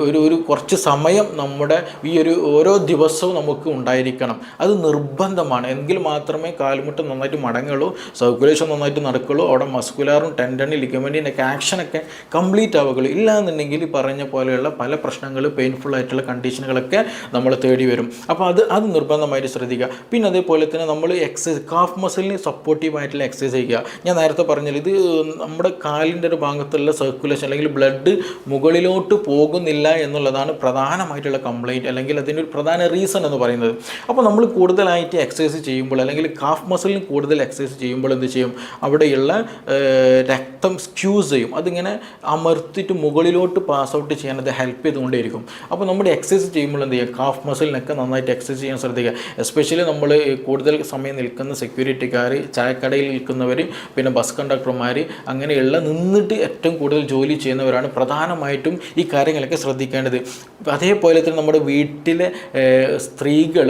ഒരു കുറച്ച് സമയം നമ്മുടെ ഈ ഓരോ ദിവസവും നമുക്ക് ഉണ്ടായിരിക്കണം. അത് നിർബന്ധമാണ്. എങ്കിൽ മാത്രമേ കാൽമുട്ട് നന്നായിട്ട് മടങ്ങുള്ളൂ, സർക്കുലേഷൻ നന്നായിട്ട് നടക്കുള്ളൂ, അവിടെ മസ്കുലാറും ടെൻഡനും ലിഗമെൻറ്റിനൊക്കെ ആക്ഷനൊക്കെ കംപ്ലീറ്റ് ആവുകയുള്ളൂ. ഇല്ലാന്നുണ്ടെങ്കിൽ പറഞ്ഞ പോലെയുള്ള പല പ്രശ്നങ്ങൾ, പെയിൻഫുൾ ആയിട്ടുള്ള കണ്ടീഷനുകളൊക്കെ നമ്മൾ തേടി വരും. അപ്പോൾ അത് നിർബന്ധമായിട്ട് ശ്രദ്ധിക്കുക. പിന്നെ അതേപോലെ തന്നെ നമ്മൾ എക്സസൈസ്, കാഫ് മസിലിന് സപ്പോർട്ടീവായിട്ടുള്ള എക്സസൈസ് ചെയ്യുക. ഞാൻ നേരത്തെ പറഞ്ഞാൽ ഇത് നമ്മുടെ കാലിൻ്റെ ഒരു ഭാഗത്തുള്ള സർക്കുലേഷൻ അല്ലെങ്കിൽ ബ്ലഡ് മുകളിലോട്ട് പോകുന്നില്ല എന്നുള്ളതാണ് പ്രധാനമായിട്ടുള്ള കംപ്ലയിൻറ്റ് അല്ലെങ്കിൽ അതിൻ്റെ ഒരു പ്രധാന റീസൺ എന്ന് പറയുന്നത്. അപ്പോൾ നമ്മൾ കൂടുതലായിട്ട് എക്സസൈസ് ചെയ്യുമ്പോൾ അല്ലെങ്കിൽ കാഫ് മസിലിന് കൂടുതൽ എക്സസൈസ് ചെയ്യുമ്പോൾ എന്ത് ചെയ്യും, അവിടെയുള്ള രക്തം സ്ക്യൂസ് ചെയ്യും. അതിങ്ങനെ അമർത്തിയിട്ട് മുകളിലോട്ട് പാസ് ഔട്ട് ചെയ്യാൻ അത് ഹെൽപ്പ് ചെയ്തുകൊണ്ടേയിരിക്കും. അപ്പോൾ നമ്മുടെ എക്സസൈസ് ചെയ്യുമ്പോൾ എന്ത് ചെയ്യുക, കാഫ് മസിലിനൊക്കെ നന്നായിട്ട് എക്സസൈസ് ചെയ്യാൻ ശ്രദ്ധിക്കുക. എസ്പെഷ്യലി നമ്മൾ കൂടുതൽ സമയം നിൽക്കുന്ന സെക്യൂരിറ്റിക്കാർ, ചായക്കടയിൽ നിൽക്കുന്നവർ, പിന്നെ ബസ് കണ്ടക്ടർമാർ, അങ്ങനെയുള്ള നിന്നിട്ട് ഏറ്റവും കൂടുതൽ ജോലി ചെയ്യുന്നവരാണ് പ്രധാനമായിട്ടും ഈ കാര്യങ്ങളൊക്കെ ശ്രദ്ധിക്കേണ്ടത്. അതേപോലെ തന്നെ നമ്മുടെ വീട്ടിലെ സ്ത്രീകൾ,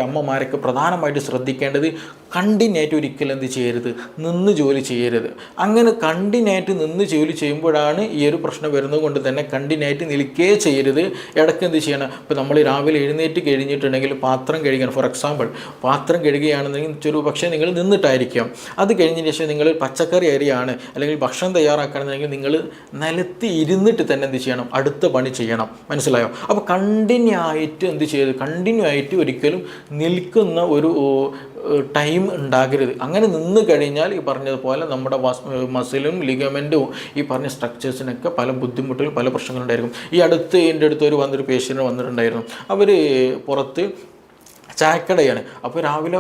അമ്മമാരൊക്കെ പ്രധാനമായിട്ട് ശ്രദ്ധിക്കേണ്ടത് കണ്ടിന്യൂയായിട്ട് ഒരിക്കലും എന്ത് ചെയ്യരുത്, നിന്ന് ജോലി ചെയ്യരുത്. അങ്ങനെ കണ്ടിന്യൂയായിട്ട് നിന്ന് ജോലി ചെയ്യുമ്പോഴാണ് ഈ ഒരു പ്രശ്നം വരുന്നത് കൊണ്ട് തന്നെ കണ്ടിന്യൂയായിട്ട് നിൽക്കേ ചെയ്യരുത്. ഇടയ്ക്ക് എന്ത് ചെയ്യണം, ഇപ്പോൾ നമ്മൾ രാവിലെ എഴുന്നേറ്റ് കഴിഞ്ഞിട്ടുണ്ടെങ്കിൽ പാത്രം കഴുകണം. ഫോർ എക്സാമ്പിൾ, പാത്രം കഴുകുകയാണെന്നുണ്ടെങ്കിൽ പക്ഷേ നിങ്ങൾ നിന്നിട്ടായിരിക്കാം. അത് കഴിഞ്ഞതിന് ശേഷം നിങ്ങൾ പച്ചക്കറി അരിയാണ് അല്ലെങ്കിൽ ഭക്ഷണം തയ്യാറാക്കുകയാണെന്നുണ്ടെങ്കിൽ നിങ്ങൾ നിലത്ത് ഇരുന്നിട്ട് തന്നെ എന്ത് ചെയ്യണം, അടുത്ത പണി ചെയ്യണം. മനസ്സിലായോ? അപ്പോൾ കണ്ടിന്യൂ ആയിട്ട് ഒരിക്കലും നിൽക്കുന്ന ഒരു ടൈം ഉണ്ടാകരുത്. അങ്ങനെ നിന്ന് കഴിഞ്ഞാൽ ഈ പറഞ്ഞതുപോലെ നമ്മുടെ മസിലും ലിഗമെൻറ്റും ഈ പറഞ്ഞ സ്ട്രക്ചേഴ്സിനൊക്കെ പല ബുദ്ധിമുട്ടുകൾ, പല പ്രശ്നങ്ങളുണ്ടായിരിക്കും. എൻ്റെ അടുത്ത് വന്നൊരു പേഷ്യൻ്റ് വന്നിട്ടുണ്ടായിരുന്നു. അവർ പുറത്ത് ചായക്കടയാണ്. അപ്പോൾ രാവിലെ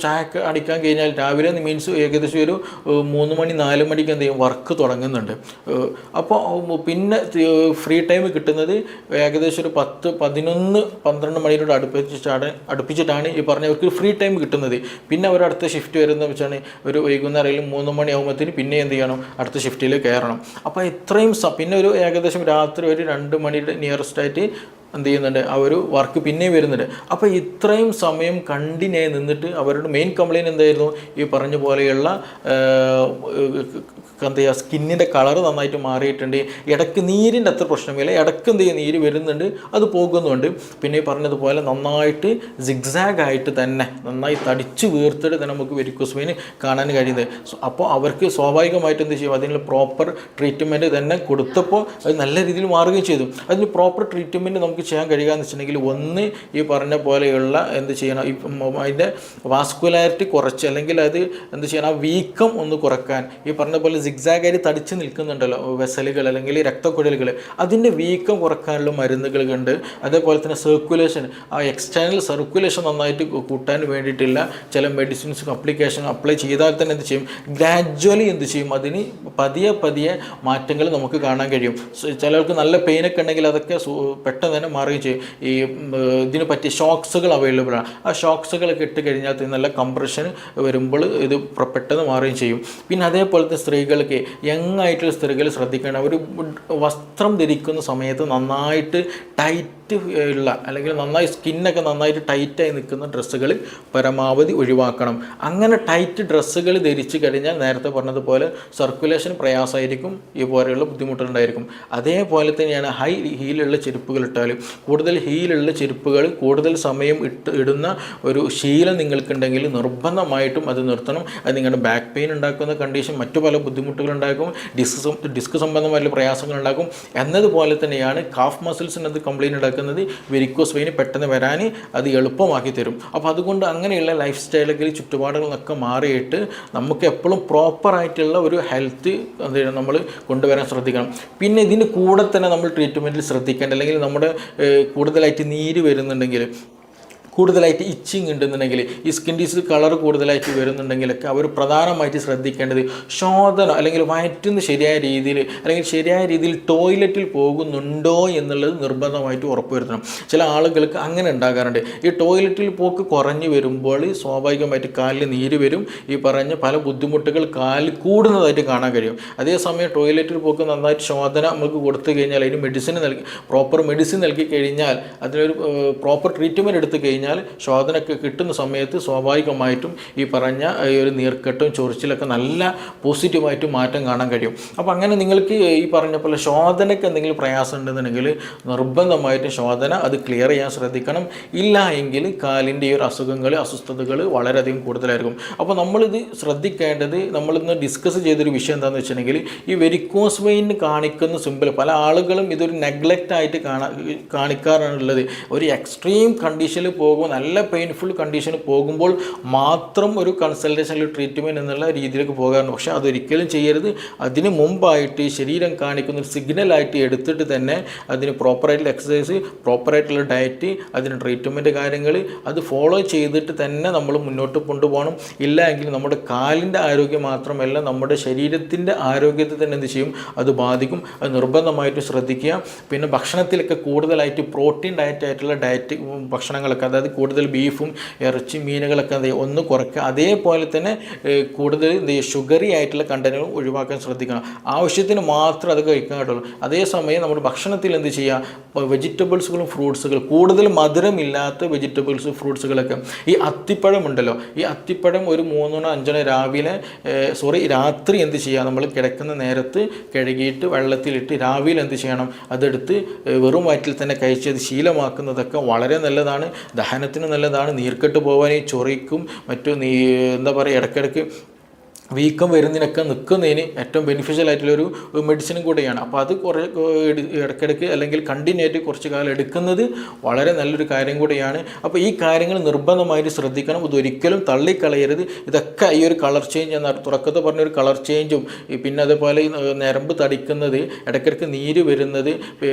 ചായ അടിക്കാൻ കഴിഞ്ഞാൽ രാവിലെ മീൻസ് ഏകദേശം ഒരു 3 മണി 4 മണിക്ക് എന്ത് ചെയ്യും, വർക്ക് തുടങ്ങുന്നുണ്ട്. അപ്പോൾ പിന്നെ ഫ്രീ ടൈം കിട്ടുന്നത് ഏകദേശം ഒരു 10, 11, 12 മണിയോട് അടുപ്പിച്ചിട്ടാണ് ഈ പറഞ്ഞവർക്ക് ഫ്രീ ടൈം കിട്ടുന്നത്. പിന്നെ അവർ അടുത്ത ഷിഫ്റ്റ് വരുന്ന വെച്ചാണ് ഒരു വൈകുന്നേരം 3 മണി ആകുമ്പോഴത്തേന് പിന്നെ എന്ത് ചെയ്യണം, അടുത്ത ഷിഫ്റ്റിൽ കയറണം. അപ്പോൾ ഇത്രയും പിന്നെ ഒരു ഏകദേശം രാത്രി ഒരു 2 മണിയുടെ നിയറസ്റ്റായിട്ട് എന്ത് ചെയ്യുന്നുണ്ട്, ആ ഒരു വർക്ക് പിന്നെയും വരുന്നുണ്ട്. അപ്പോൾ ഇത്രയും സമയം കണ്ടിന്യൂ നിന്നിട്ട് അവരുടെ മെയിൻ കംപ്ലയിൻറ്റ് എന്തായിരുന്നു, ഈ പറഞ്ഞ പോലെയുള്ള എന്താ ചെയ്യുക, സ്കിന്നിൻ്റെ കളർ നന്നായിട്ട് മാറിയിട്ടുണ്ട്. ഇടയ്ക്ക് നീരിൻ്റെ അത്ര പ്രശ്നമില്ല, ഇടയ്ക്ക് എന്ത് ചെയ്യുക, നീര് വരുന്നുണ്ട്, അത് പോകുന്നുണ്ട്. പിന്നെ ഈ പറഞ്ഞതുപോലെ നന്നായിട്ട് സിഗ്സാഗായിട്ട് തന്നെ നന്നായി തടിച്ച് വീർത്തിട്ട് തന്നെ നമുക്ക് വെരിക്കോസ് വെയിൻ കാണാൻ കഴിയുന്നത്. അപ്പോൾ അവർക്ക് സ്വാഭാവികമായിട്ട് എന്ത് ചെയ്യും, അതിനുള്ള പ്രോപ്പർ ട്രീറ്റ്മെൻറ്റ് തന്നെ കൊടുത്തപ്പോൾ അത് നല്ല രീതിയിൽ മാറുകയും ചെയ്തു. അതിന് പ്രോപ്പർ ട്രീറ്റ്മെൻറ്റ് നമുക്ക് ചെയ്യാൻ കഴിയുക എന്ന് വെച്ചിട്ടുണ്ടെങ്കിൽ, ഒന്ന് ഈ പറഞ്ഞ പോലെയുള്ള എന്ത് ചെയ്യണം, ഈ അതിൻ്റെ വാസ്കുലാരിറ്റി കുറച്ച് അല്ലെങ്കിൽ അത് എന്ത് ചെയ്യണം, ആ വീക്കം ഒന്ന് കുറക്കാൻ, ഈ പറഞ്ഞ പോലെ സിഗ്സാഗായി തടിച്ച് നിൽക്കുന്നുണ്ടല്ലോ വെസലുകൾ അല്ലെങ്കിൽ രക്തക്കുഴലുകൾ, അതിൻ്റെ വീക്കം കുറക്കാനുള്ള മരുന്നുകളുണ്ട്. അതേപോലെ തന്നെ സർക്കുലേഷൻ, ആ എക്സ്റ്റേണൽ സർക്കുലേഷൻ നന്നായിട്ട് കൂട്ടാൻ വേണ്ടിയിട്ടുള്ള ചില മെഡിസിൻസ് അപ്ലിക്കേഷൻ അപ്ലൈ ചെയ്താൽ തന്നെ എന്ത് ചെയ്യും, ഗ്രാജ്വലി എന്ത് ചെയ്യും, അതിന് പതിയെ മാറ്റങ്ങൾ നമുക്ക് കാണാൻ കഴിയും. ചിലർക്ക് നല്ല പെയിനൊക്കെ ഉണ്ടെങ്കിൽ അതൊക്കെ പെട്ടെന്ന് തന്നെ മാറുകയും ചെയ്യും. ഈ ഇതിന് പറ്റിയ ഷോക്സുകൾ അവൈലബിൾ ആണ്. ആ ഷോക്സുകളൊക്കെ ഇട്ട് കഴിഞ്ഞാൽ നല്ല കംപ്രഷൻ വരുമ്പോൾ ഇത് പെട്ടെന്ന് മാറുകയും ചെയ്യും. പിന്നെ അതേപോലെ തന്നെ സ്ത്രീകൾ സ്ത്രീകൾക്ക്, യങ് ആയിട്ടുള്ള സ്ത്രീകൾ ശ്രദ്ധിക്കണം. ഒരു വസ്ത്രം ധരിക്കുന്ന സമയത്ത് നന്നായിട്ട് ടൈറ്റ് ഉള്ള അല്ലെങ്കിൽ നന്നായി സ്കിന്നൊക്കെ നന്നായിട്ട് ടൈറ്റായി നിൽക്കുന്ന ഡ്രസ്സുകൾ പരമാവധി ഒഴിവാക്കണം. അങ്ങനെ ടൈറ്റ് ഡ്രസ്സുകൾ ധരിച്ചു കഴിഞ്ഞാൽ നേരത്തെ പറഞ്ഞതുപോലെ സർക്കുലേഷൻ പ്രയാസമായിരിക്കും, ഈ പോലെയുള്ള ബുദ്ധിമുട്ടുണ്ടായിരിക്കും. അതേപോലെ തന്നെയാണ് ഹൈ ഹീലുള്ള ചെരുപ്പുകൾ ഇട്ടാൽ. കൂടുതൽ ഹീലുള്ള ചെരുപ്പുകൾ കൂടുതൽ സമയം ഇടുന്ന ഒരു ശീലം നിങ്ങൾക്കുണ്ടെങ്കിൽ നിർബന്ധമായിട്ടും അത് നിർത്തണം. അത് നിങ്ങളുടെ ബാക്ക് പെയിൻ ഉണ്ടാക്കുന്ന കണ്ടീഷൻ, മറ്റു പല ബുദ്ധിമുട്ടുകളുണ്ടാക്കും, ഡിസ്ക് സംബന്ധമായ പ്രയാസങ്ങളുണ്ടാക്കും. എന്നതുപോലെ തന്നെയാണ് കാഫ് മസിൽസിന് അത് കംപ്ലയിൻ്റ് ഉണ്ടാക്കുന്നത്, വെരിക്കോസ് വെയിൻ പെട്ടെന്ന് വരാൻ അത് എളുപ്പമാക്കി തരും. അപ്പോൾ അതുകൊണ്ട് അങ്ങനെയുള്ള ലൈഫ് സ്റ്റൈലൊക്കെ ചുറ്റുപാടുകളൊക്കെ മാറിയിട്ട് നമുക്ക് എപ്പോഴും പ്രോപ്പറായിട്ടുള്ള ഒരു ഹെൽത്ത് നമ്മൾ കൊണ്ടുവരാൻ ശ്രദ്ധിക്കണം. പിന്നെ ഇതിന് കൂടെ തന്നെ നമ്മൾ ട്രീറ്റ്മെൻറ്റിൽ ശ്രദ്ധിക്കേണ്ട, അല്ലെങ്കിൽ നമ്മുടെ കൂടുതലായിട്ട് നീര് വരുന്നുണ്ടെങ്കിൽ, കൂടുതലായിട്ട് ഇച്ചിങ് ഉണ്ടെന്നുണ്ടെങ്കിൽ, ഈ സ്കിൻ ഡിസീസ് കളർ കൂടുതലായിട്ട് വരുന്നുണ്ടെങ്കിലൊക്കെ അവർ പ്രധാനമായിട്ട് ശ്രദ്ധിക്കേണ്ടത് ശോധന അല്ലെങ്കിൽ വയറ്റുന്ന ശരിയായ രീതിയിൽ അല്ലെങ്കിൽ ശരിയായ രീതിയിൽ ടോയ്ലറ്റിൽ പോകുന്നുണ്ടോ എന്നുള്ളത് നിർബന്ധമായിട്ട് ഉറപ്പുവരുത്തണം. ചില ആളുകൾക്ക് അങ്ങനെ ഉണ്ടാകാറുണ്ട്. ഈ ടോയ്ലറ്റിൽ പോക്ക് കുറഞ്ഞു വരുമ്പോൾ സ്വാഭാവികമായിട്ട് കാലിൽ നീര് വരും, ഈ പറഞ്ഞ പല ബുദ്ധിമുട്ടുകൾ കാലിൽ കൂടുന്നതായിട്ട് കാണാൻ കഴിയും. അതേസമയം ടോയ്ലറ്റിൽ പോക്ക് നന്നായിട്ട് ശോധന നമുക്ക് കൊടുത്തു കഴിഞ്ഞാൽ, അതിന് പ്രോപ്പർ മെഡിസിൻ നൽകി കഴിഞ്ഞാൽ, അതിനൊരു പ്രോപ്പർ ട്രീറ്റ്മെൻറ്റ് എടുത്തു കഴിഞ്ഞാൽ ശോധനയ്ക്ക് കിട്ടുന്ന സമയത്ത് സ്വാഭാവികമായിട്ടും ഈ പറഞ്ഞ ഈ ഒരു നീർക്കെട്ടും ചൊറിച്ചിലൊക്കെ നല്ല പോസിറ്റീവായിട്ട് മാറ്റം കാണാൻ കഴിയും. അപ്പോൾ അങ്ങനെ നിങ്ങൾക്ക് ഈ പറഞ്ഞ പോലെ ശോധനയ്ക്ക് എന്തെങ്കിലും പ്രയാസം ഉണ്ടെന്നുണ്ടെങ്കിൽ നിർബന്ധമായിട്ടും ശോധന അത് ക്ലിയർ ചെയ്യാൻ ശ്രദ്ധിക്കണം. ഇല്ല എങ്കിൽ കാലിൻ്റെ ഈ ഒരു അസ്വസ്ഥതകൾ വളരെയധികം കൂടുതലായിരിക്കും. അപ്പോൾ നമ്മളിത് ശ്രദ്ധിക്കേണ്ടത്, നമ്മളിന്ന് ഡിസ്കസ് ചെയ്തൊരു വിഷയം എന്താണെന്ന് വെച്ചിട്ടുണ്ടെങ്കിൽ, ഈ വെരിക്കോസ് വെയിൻ കാണിക്കുന്ന സിമ്പിൾ പല ആളുകളും ഇതൊരു നെഗ്ലക്റ്റ് ആയിട്ട് കാണിക്കാറാണുള്ളത്. ഒരു എക്സ്ട്രീം കണ്ടീഷനിൽ നല്ല പെയിൻഫുൾ കണ്ടീഷന് പോകുമ്പോൾ മാത്രം ഒരു കൺസൾട്ടേഷൻ ട്രീറ്റ്മെൻറ്റ് എന്നുള്ള രീതിയിലേക്ക് പോകാറുണ്ട്. പക്ഷേ അതൊരിക്കലും ചെയ്യരുത്. അതിന് മുമ്പായിട്ട് ശരീരം കാണിക്കുന്ന ഒരു സിഗ്നലായിട്ട് എടുത്തിട്ട് തന്നെ അതിന് പ്രോപ്പറായിട്ടുള്ള എക്സസൈസ്, പ്രോപ്പറായിട്ടുള്ള ഡയറ്റ്, അതിന് ട്രീറ്റ്മെൻറ്റ് കാര്യങ്ങൾ അത് ഫോളോ ചെയ്തിട്ട് തന്നെ നമ്മൾ മുന്നോട്ട് കൊണ്ടുപോകണം. ഇല്ല എങ്കിൽ നമ്മുടെ കാലിൻ്റെ ആരോഗ്യം മാത്രമല്ല നമ്മുടെ ശരീരത്തിൻ്റെ ആരോഗ്യത്തെ തന്നെ എന്ത് ചെയ്യും, അത് ബാധിക്കും. അത് നിർബന്ധമായിട്ട് ശ്രദ്ധിക്കുക. പിന്നെ ഭക്ഷണത്തിലൊക്കെ കൂടുതലായിട്ട് പ്രോട്ടീൻ ഡയറ്റായിട്ടുള്ള ഭക്ഷണങ്ങളൊക്കെ, അതായത് കൂടുതൽ ബീഫും ഇറച്ചി മീനുകളൊക്കെ ഒന്ന് കുറയ്ക്കുക. അതേപോലെ തന്നെ കൂടുതൽ ഷുഗറി ആയിട്ടുള്ള കണ്ടന്റുകളും ഒഴിവാക്കാൻ ശ്രദ്ധിക്കണം. ആവശ്യത്തിന് മാത്രം അത് കഴിക്കാൻ കേട്ടുള്ളൂ. അതേസമയം നമ്മുടെ ഭക്ഷണത്തിൽ എന്ത് ചെയ്യുക, വെജിറ്റബിൾസുകളും ഫ്രൂട്ട്സുകൾ, കൂടുതൽ മധുരമില്ലാത്ത വെജിറ്റബിൾസ് ഫ്രൂട്ട്സുകളൊക്കെ, ഈ അത്തിപ്പഴം ഉണ്ടല്ലോ, ഈ അത്തിപ്പഴം ഒരു 3-5 രാത്രി എന്ത് ചെയ്യുക, നമ്മൾ കിടക്കുന്ന നേരത്ത് കഴുകിയിട്ട് വെള്ളത്തിലിട്ട് രാവിലെ എന്ത് ചെയ്യണം, അതെടുത്ത് വെറും വയറ്റിൽ തന്നെ കഴിച്ചത് ശീലമാക്കുന്നതൊക്കെ വളരെ നല്ലതാണ്. ദഹനത്തിന് നല്ലതാണ്. നീർക്കെട്ട് പോകാൻ, ചൊറിക്കും എന്താ പറയുക, ഇടയ്ക്കിടയ്ക്ക് വീക്കം വരുന്നതിനൊക്കെ നിൽക്കുന്നതിന് ഏറ്റവും ബെനിഫിഷ്യൽ ആയിട്ടുള്ളൊരു മെഡിസിനും കൂടെയാണ്. അപ്പോൾ അത് കുറേ ഇടയ്ക്കിടയ്ക്ക് അല്ലെങ്കിൽ കണ്ടിന്യൂ ആയിട്ട് കുറച്ച് കാലം എടുക്കുന്നത് വളരെ നല്ലൊരു കാര്യം കൂടെയാണ്. അപ്പോൾ ഈ കാര്യങ്ങൾ നിർബന്ധമായിട്ട് ശ്രദ്ധിക്കണം. ഇതൊരിക്കലും തള്ളിക്കളയരുത്. ഇതൊക്കെ ഈ ഒരു കളർ ചേഞ്ച് എന്ന തുടക്കത്തിൽ പറഞ്ഞൊരു കളർ ചേഞ്ചും, പിന്നെ അതേപോലെ ഞരമ്പ് തടിക്കുന്നത്, ഇടയ്ക്കിടയ്ക്ക് നീര് വരുന്നത്,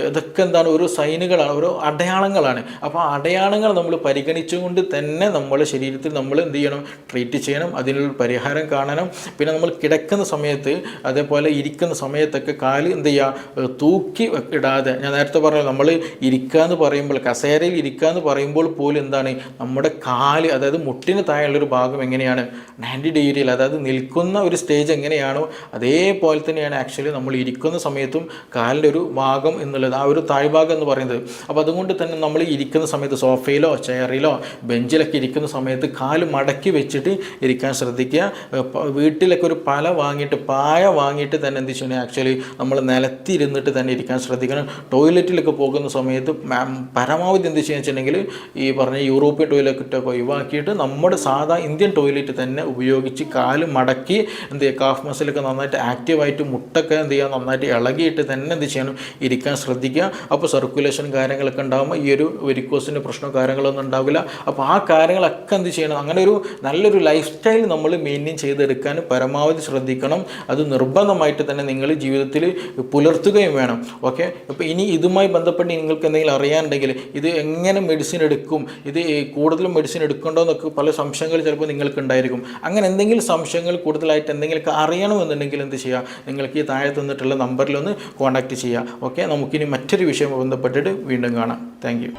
ഇതൊക്കെ എന്താണ്, ഓരോ സൈനുകളാണ്, ഓരോ അടയാളങ്ങളാണ്. അപ്പോൾ ആ അടയാളങ്ങൾ നമ്മൾ പരിഗണിച്ചുകൊണ്ട് തന്നെ നമ്മുടെ ശരീരത്തിൽ നമ്മൾ എന്ത് ചെയ്യണം, ട്രീറ്റ് ചെയ്യണം. അതിനൊരു പരിഹാരം കാണണം. പിന്നെ നമ്മൾ കിടക്കുന്ന സമയത്ത്, അതേപോലെ ഇരിക്കുന്ന സമയത്തൊക്കെ കാല് എന്ത് ചെയ്യുക, തൂക്കി ഇടാതെ, ഞാൻ നേരത്തെ പറഞ്ഞു, നമ്മൾ ഇരിക്കുക എന്ന് പറയുമ്പോൾ, കസേരയിൽ ഇരിക്കുക എന്ന് പറയുമ്പോൾ പോലും എന്താണ്, നമ്മുടെ കാല്, അതായത് മുട്ടിന് താഴെയുള്ളൊരു ഭാഗം എങ്ങനെയാണ്, 90 ഡിഗ്രിയിൽ, അതായത് നിൽക്കുന്ന ഒരു സ്റ്റേജ് എങ്ങനെയാണോ അതേപോലെ തന്നെയാണ് ആക്ച്വലി നമ്മൾ ഇരിക്കുന്ന സമയത്തും കാലിൻ്റെ ഒരു ഭാഗം എന്നുള്ളത്, ആ ഒരു താഴ്ഭാഗം എന്ന് പറയുന്നത്. അപ്പോൾ അതുകൊണ്ട് തന്നെ നമ്മൾ ഇരിക്കുന്ന സമയത്ത് സോഫയിലോ ചെയറിലോ ബെഞ്ചിലൊക്കെ ഇരിക്കുന്ന സമയത്ത് കാല് മടക്കി വെച്ചിട്ട് ഇരിക്കാൻ ശ്രദ്ധിക്കുക. വീട്ടിലൊക്കെ ഒരു പായ വാങ്ങിയിട്ട് തന്നെ എന്ത് ചെയ്യണം, ആക്ച്വലി നമ്മൾ നിലത്തിരുന്നിട്ട് തന്നെ ഇരിക്കാൻ ശ്രദ്ധിക്കണം. ടോയ്ലറ്റിലൊക്കെ പോകുന്ന സമയത്ത് പരമാവധി എന്ത് ചെയ്യുക വെച്ചിട്ടുണ്ടെങ്കിൽ ഈ പറഞ്ഞ യൂറോപ്യൻ ടോയ്ലറ്റൊക്കെ ഒഴിവാക്കിയിട്ട് നമ്മുടെ സാധാ ഇന്ത്യൻ ടോയ്ലറ്റ് തന്നെ ഉപയോഗിച്ച് കാല് മടക്കി എന്ത് ചെയ്യുക, കാഫ് മസിലൊക്കെ നന്നായിട്ട് ആക്റ്റീവായിട്ട്, മുട്ടൊക്കെ എന്ത് ചെയ്യുക, നന്നായിട്ട് ഇളകിയിട്ട് തന്നെ എന്ത് ചെയ്യണം, ഇരിക്കാൻ ശ്രദ്ധിക്കുക. അപ്പോൾ സർക്കുലേഷൻ കാര്യങ്ങളൊക്കെ ഉണ്ടാകുമ്പോൾ ഈ ഒരു വെരിക്കോസിൻ്റെ പ്രശ്നമോ കാര്യങ്ങളൊന്നും ഉണ്ടാവില്ല. അപ്പോൾ ആ കാര്യങ്ങളൊക്കെ എന്ത് ചെയ്യണം, അങ്ങനെ ഒരു നല്ലൊരു ലൈഫ് സ്റ്റൈൽ നമ്മൾ മെയിൻറ്റെയിൻ ചെയ്തെടുക്കാൻ പരമാവധി ശ്രദ്ധിക്കണം. അത് നിർബന്ധമായിട്ട് തന്നെ നിങ്ങൾ ജീവിതത്തിൽ പുലർത്തുകയും വേണം. ഓക്കെ. അപ്പോൾ ഇനി ഇതുമായി ബന്ധപ്പെട്ട് നിങ്ങൾക്ക് എന്തെങ്കിലും അറിയാനുണ്ടെങ്കിൽ, ഇത് എങ്ങനെ മെഡിസിൻ എടുക്കും, ഇത് കൂടുതലും മെഡിസിൻ എടുക്കണ്ടോ എന്നൊക്കെ പല സംശയങ്ങൾ ചിലപ്പോൾ നിങ്ങൾക്ക് ഉണ്ടായിരിക്കും. അങ്ങനെ എന്തെങ്കിലും സംശയങ്ങൾ കൂടുതലായിട്ട് എന്തെങ്കിലുമൊക്കെ അറിയണമെന്നുണ്ടെങ്കിൽ എന്ത് ചെയ്യുക, നിങ്ങൾക്ക് ഈ താഴെ തന്നിട്ടുള്ള നമ്പറിലൊന്ന് കോൺടാക്റ്റ് ചെയ്യുക. ഓക്കെ. നമുക്കിനി മറ്റൊരു വിഷയം ബന്ധപ്പെട്ടിട്ട് വീണ്ടും കാണാം. Thank you.